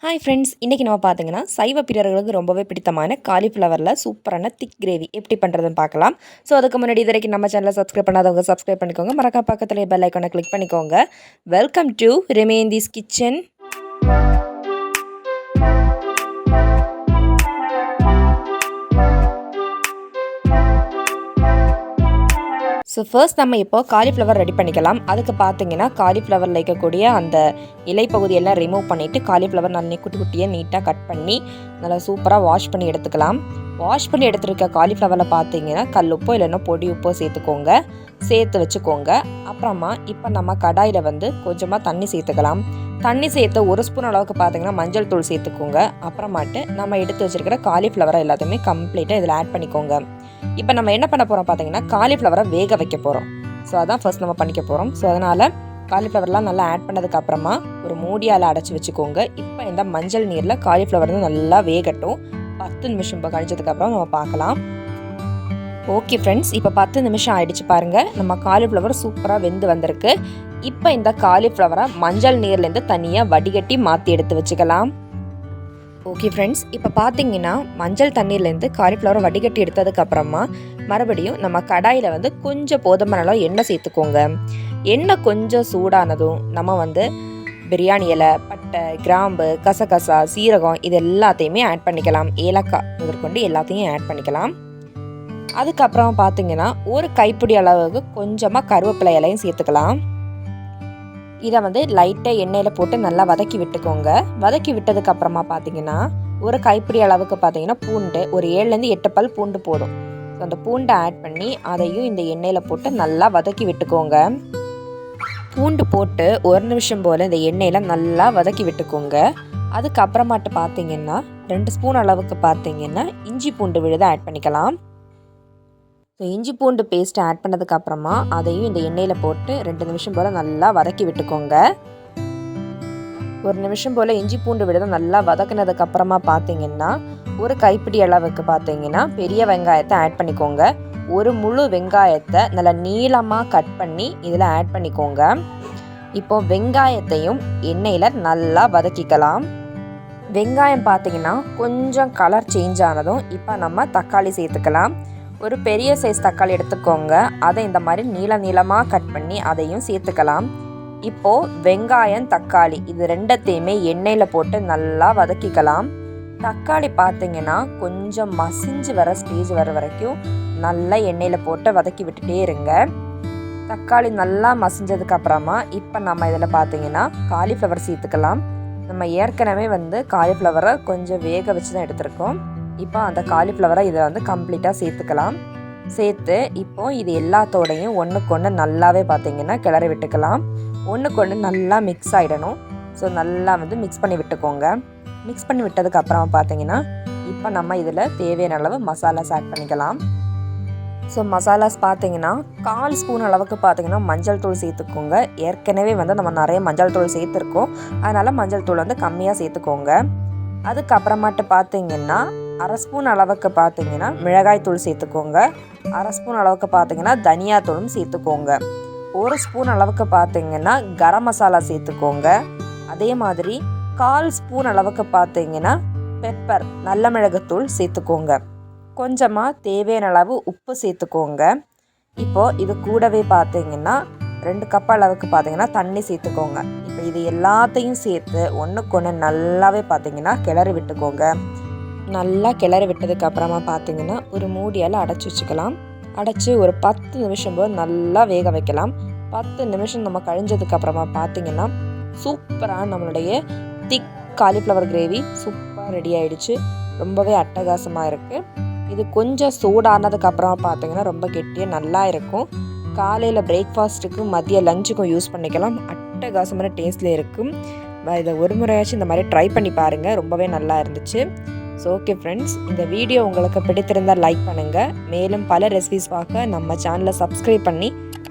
Hi friends, இன்றைக்கி நம்ம பார்த்தீங்கன்னா சைவ பிரியர்களுக்கு ரொம்பவே பிடித்தமான காலிஃப்ளவரில் சூப்பரான திக் கிரேவி எப்படி பண்ணுறதுன்னு பார்க்கலாம். ஸோ அதுக்கு முன்னாடி இது வரைக்கும் நம்ம சேனலை சப்ஸ்கிரைப் பண்ணாதவங்க சப்ஸ்கிரைப் பண்ணிக்கோங்க. மறக்காம பக்கத்தில் பெல் ஐக்கானை கிளிக் பண்ணிக்கோங்க. வெல்கம் டு ரிமையந்திஸ் கிச்சன். ஸோ ஃபர்ஸ்ட் நம்ம இப்போ காலிஃப்ளவர் ரெடி பண்ணிக்கலாம். அதுக்கு பார்த்தீங்கன்னா காலிஃப்ளவரில் இருக்கக்கூடிய அந்த இலைப்பகுதியெல்லாம் ரிமூவ் பண்ணிவிட்டு காலிஃப்ளவர் நல்லா குட்டி குட்டியாக நீட்டாக கட் பண்ணி நல்லா சூப்பராக வாஷ் பண்ணி எடுத்துக்கலாம். வாஷ் பண்ணி எடுத்துருக்க காலிஃப்ளவரில் பார்த்தீங்கன்னா கல்லுப்போ இல்லைன்னா பொடி உப்போ சேர்த்து வச்சுக்கோங்க. அப்புறமா இப்போ நம்ம கடாயில் கொஞ்சமாக தண்ணி சேர்த்துக்கலாம். தண்ணி சேர்த்து 1 ஸ்பூன் அளவுக்கு பார்த்தீங்கன்னா மஞ்சள் தூள் சேர்த்துக்கோங்க. அப்புறமாட்டு நம்ம எடுத்து வச்சுருக்கிற காலிஃப்ளவரை எல்லாத்தையுமே கம்ப்ளீட்டாக இதில் ஆட் பண்ணிக்கோங்க. இப்போ நம்ம என்ன பண்ண போகிறோம் பார்த்தீங்கன்னா காலிஃப்ளவரை வேக வைக்க போகிறோம். ஸோ அதான் ஃபர்ஸ்ட் நம்ம பண்ணிக்க போகிறோம். ஸோ அதனால் காலிஃப்ளவர்லாம் நல்லா ஆட் பண்ணதுக்கப்புறமா ஒரு மூடியால் அடைச்சி வச்சுக்கோங்க. இப்போ இந்த மஞ்சள் நீரில் காலிஃப்ளவர் நல்லா வேகட்டும். 10 நிமிஷம் கழிச்சதுக்கப்புறம் நம்ம பார்க்கலாம். ஓகே ஃப்ரெண்ட்ஸ், இப்போ 10 நிமிஷம் ஆகிடுச்சு பாருங்கள். நம்ம காலிஃப்ளவர் சூப்பராக வெந்து வந்திருக்கு. இப்போ இந்த காலிஃப்ளவரை மஞ்சள் நீர்லேருந்து தனியாக வடிகட்டி மாற்றி எடுத்து வச்சுக்கலாம். ஓகே ஃப்ரெண்ட்ஸ், இப்போ பார்த்தீங்கன்னா மஞ்சள் தண்ணீர்லேருந்து காலிஃப்ளவர் வடிகட்டி எடுத்ததுக்கப்புறமா மறுபடியும் நம்ம கடாயில் கொஞ்சம் போதுமான அளவு எண்ணெய் சேர்த்துக்கோங்க. எண்ணெய் கொஞ்சம் சூடானதும் நம்ம பிரியாணி இலை, பட்டை, கிராம்பு, கசகசா, சீரகம் இது எல்லாத்தையுமே ஆட் பண்ணிக்கலாம். ஏலக்காய் முதற்கொண்டு எல்லாத்தையும் ஆட் பண்ணிக்கலாம். அதுக்கப்புறம் பார்த்தீங்கன்னா ஒரு கைப்பிடி அளவுக்கு கொஞ்சமாக கருவேப்பிலை இலையும் சேர்த்துக்கலாம். இதை லைட்டாக எண்ணெயில் போட்டு நல்லா வதக்கி விட்டுக்கோங்க. வதக்கி விட்டதுக்கப்புறமா பார்த்தீங்கன்னா ஒரு கைப்பிடி அளவுக்கு பார்த்தீங்கன்னா பூண்டு, ஒரு 7லேருந்து 8 பல் பூண்டு போதும். ஸோ அந்த பூண்டை ஆட் பண்ணி அதையும் இந்த எண்ணெயில் போட்டு நல்லா வதக்கி விட்டுக்கோங்க. பூண்டு போட்டு 1 நிமிஷம் போல் இந்த எண்ணெயில் நல்லா வதக்கி விட்டுக்கோங்க. அதுக்கப்புறமாட்டு பார்த்தீங்கன்னா 2 ஸ்பூன் அளவுக்கு பார்த்தீங்கன்னா இஞ்சி பூண்டு விழுதை ஆட் பண்ணிக்கலாம். ஸோ இஞ்சி பூண்டு பேஸ்ட்டு ஆட் பண்ணதுக்கப்புறமா அதையும் இந்த எண்ணெயில் போட்டு 2 நிமிஷம் போல் நல்லா வதக்கி விட்டுக்கோங்க. 1 நிமிஷம் போல் இஞ்சி பூண்டு விழுதை நல்லா வதக்கினதுக்கப்புறமா பார்த்தீங்கன்னா ஒரு கைப்பிடி அளவுக்கு பார்த்தீங்கன்னா பெரிய வெங்காயத்தை ஆட் பண்ணிக்கோங்க. ஒரு முழு வெங்காயத்தை நல்லா நீளமாக கட் பண்ணி இதில் ஆட் பண்ணிக்கோங்க. இப்போது வெங்காயத்தையும் எண்ணெயில் நல்லா வதக்கிக்கலாம். வெங்காயம் பார்த்தீங்கன்னா கொஞ்சம் கலர் சேஞ்ச் ஆனதும் இப்போ நம்ம தக்காளி சேர்த்துக்கலாம். ஒரு பெரிய சைஸ் தக்காளி எடுத்துக்கோங்க. அதை இந்த மாதிரி நீளமாக கட் பண்ணி அதையும் சேர்த்துக்கலாம். இப்போது வெங்காயம், தக்காளி இது ரெண்டத்தையுமே எண்ணெயில் போட்டு நல்லா வதக்கிக்கலாம். தக்காளி பார்த்தீங்கன்னா கொஞ்சம் மசிஞ்சு வர ஸ்டேஜ் வர வரைக்கும் நல்லா எண்ணெயில் போட்டு வதக்கி விட்டுட்டே இருங்க. தக்காளி நல்லா மசிஞ்சதுக்கப்புறமா இப்போ நம்ம இதில் பார்த்தீங்கன்னா காலிஃப்ளவர் சேர்த்துக்கலாம். நம்ம ஏற்கனவே காலிஃப்ளவரை கொஞ்சம் வேக வச்சு தான் எடுத்திருக்கோம். இப்போ அந்த காலிஃப்ளவரை இதை கம்ப்ளீட்டாக சேர்த்துக்கலாம். சேர்த்து இப்போது இது எல்லாத்தோடையும் ஒன்றுக்கு நல்லாவே பார்த்தீங்கன்னா கிளறி விட்டுக்கலாம். ஒன்றுக்கு நல்லா மிக்ஸ் ஆகிடணும். ஸோ நல்லா மிக்ஸ் பண்ணி விட்டுக்கோங்க. மிக்ஸ் பண்ணி விட்டதுக்கப்புறமா பார்த்தீங்கன்னா இப்போ நம்ம இதில் தேவையான அளவு மசாலாஸ் ஆட் பண்ணிக்கலாம். ஸோ மசாலாஸ் பார்த்தீங்கன்னா 1/4 ஸ்பூன் அளவுக்கு பார்த்தீங்கன்னா மஞ்சள் தூள் சேர்த்துக்கோங்க. ஏற்கனவே நம்ம நிறைய மஞ்சள் தூள் சேர்த்துருக்கோம். அதனால் மஞ்சள் தூள் கம்மியாக சேர்த்துக்கோங்க. அதுக்கப்புறமாட்டு பார்த்தீங்கன்னா 1/2 ஸ்பூன் அளவுக்கு பார்த்தீங்கன்னா மிளகாய் தூள் சேர்த்துக்கோங்க. 1/2 ஸ்பூன் அளவுக்கு பார்த்தீங்கன்னா தனியாத்தூளும் சேர்த்துக்கோங்க. 1 ஸ்பூன் அளவுக்கு பார்த்தீங்கன்னா கரம் மசாலா சேர்த்துக்கோங்க. அதே மாதிரி 1/4 ஸ்பூன் அளவுக்கு பார்த்தீங்கன்னா பெப்பர், நல்ல மிளகுத்தூள் சேர்த்துக்கோங்க. கொஞ்சமாக தேவையான அளவு உப்பு சேர்த்துக்கோங்க. இப்போது இது கூடவே பார்த்தீங்கன்னா 2 கப் அளவுக்கு பார்த்தீங்கன்னா தண்ணி சேர்த்துக்கோங்க. இப்போ இது எல்லாத்தையும் சேர்த்து ஒன்றுக்கு நல்லாவே பார்த்தீங்கன்னா கிளறி விட்டுக்கோங்க. நல்லா கிளறி விட்டதுக்கு அப்புறமா பார்த்தீங்கன்னா ஒரு மூடியால் அடைச்சி வச்சுக்கலாம். அடைச்சி ஒரு 10 நிமிஷம் போது நல்லா வேக வைக்கலாம். 10 நிமிஷம் நம்ம கழிஞ்சதுக்கப்புறமா பார்த்தீங்கன்னா சூப்பராக நம்மளுடைய திக் காலிஃப்ளவர் கிரேவி சூப்பராக ரெடி ஆகிடுச்சு. ரொம்பவே அட்டகாசமாக இருக்குது. இது கொஞ்சம் சூடானதுக்கப்புறமா பார்த்தீங்கன்னா ரொம்ப கெட்டியாக நல்லா இருக்கும். காலையில் பிரேக்ஃபாஸ்ட்டுக்கு, மதிய லஞ்சுக்கும் யூஸ் பண்ணிக்கலாம். அட்டகாசமான டேஸ்ட்டில் இருக்கும். இதை ஒரு முறையாச்சும் இந்த மாதிரி ட்ரை பண்ணி பாருங்கள். ரொம்பவே நல்லா இருந்துச்சு. ஸோ ஓகே ஃப்ரெண்ட்ஸ், இந்த வீடியோ உங்களுக்கு பிடித்திருந்தால் லைக் பண்ணுங்கள். மேலும் பல ரெசிபிஸ் பார்க்க நம்ம சேனலை சப்ஸ்கிரைப் பண்ணி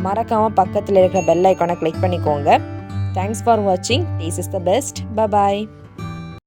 மறக்காமல் பக்கத்தில் இருக்கிற பெல் ஐக்கானை கிளிக் பண்ணிக்கோங்க. தேங்க்ஸ் ஃபார் வாட்சிங். Taste is the best. By.